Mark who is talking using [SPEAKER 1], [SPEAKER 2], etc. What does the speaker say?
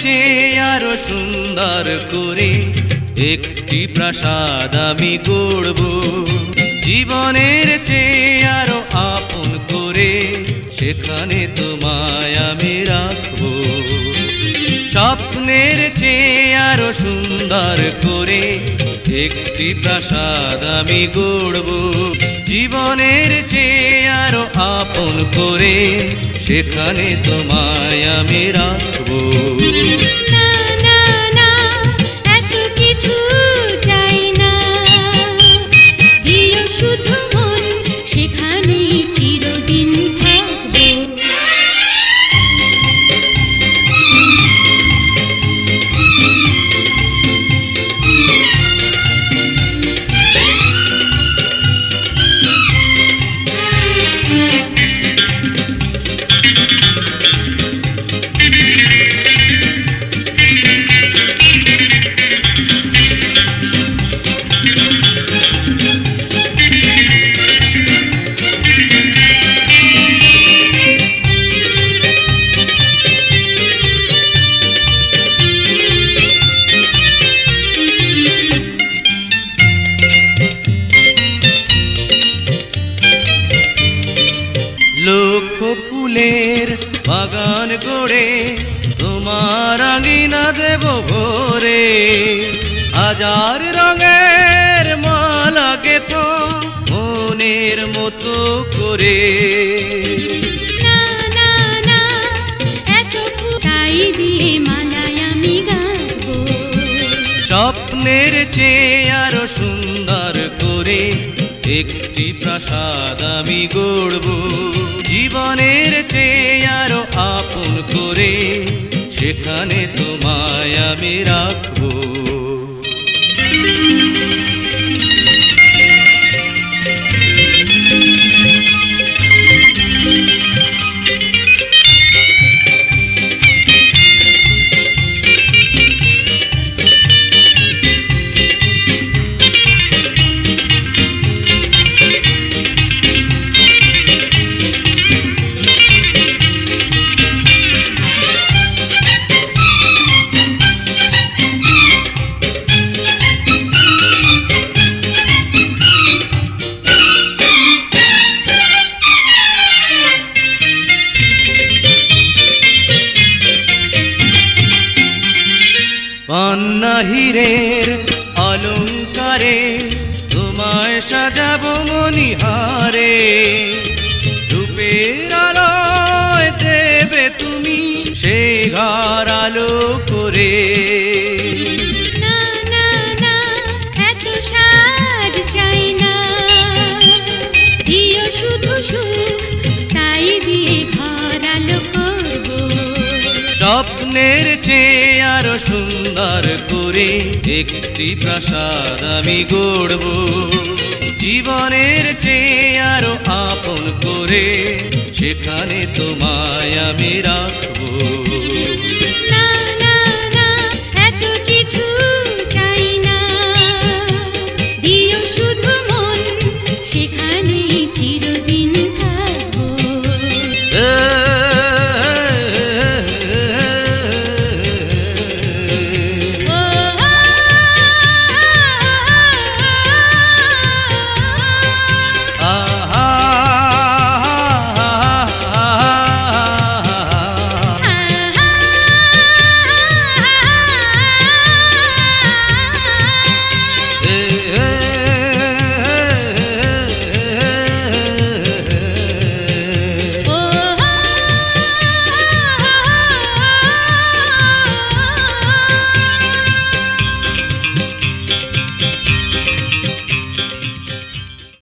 [SPEAKER 1] চেয়ে আরো সুন্দর করে একটি প্রাসাদ আমি গড়ব। জীবনের চেয়ে আরো আপন করে সেখানে তোমায় আমি রাখবো। স্বপ্নের চেয়ে আরো সুন্দর করে একটি প্রাসাদ আমি গড়ব। জীবনের চেয়ে আরো আপন করে সেখানে তোমায় আমি রাখবো।
[SPEAKER 2] না না না, এত কিছু চাই না, দিও শুধু মন, সেখানেই চিরদিন থাকবো।
[SPEAKER 1] লক্ষ ফুলের বাগান গড়ে তোমার আঙিনা দেব ভরে। হাজার রঙের মালা গেঁথো মনের মতো করে।
[SPEAKER 2] না না না, এত ফুটাই দিয়ে মালায় আমি গাঁথবো।
[SPEAKER 1] স্বপ্নের চেয়ে আরো সুন্দর করে একটি প্রাসাদ আমি গড়ব। জীবনের চেয়ে আরো আপন করে সেখানে তোমায় আমি রাখবো। পান্না হীরের অলঙ্কারে তোমায় সাজাবো মণিহারে। রূপের আলোয় দেবে তুমি সে ঘর আলো করে।
[SPEAKER 2] না না না, এত সাজ চাই না, দিও শুধু সুখ, তাই দিয়ে ঘর আলো করবো।
[SPEAKER 1] স্বপ্নের চেয়ে আরো সুন্দর করে একটি প্রাসাদ আমি গড়ব। জীবনের চেয়ে আরো আপন করে সেখানে তোমায় আমি রাখবো।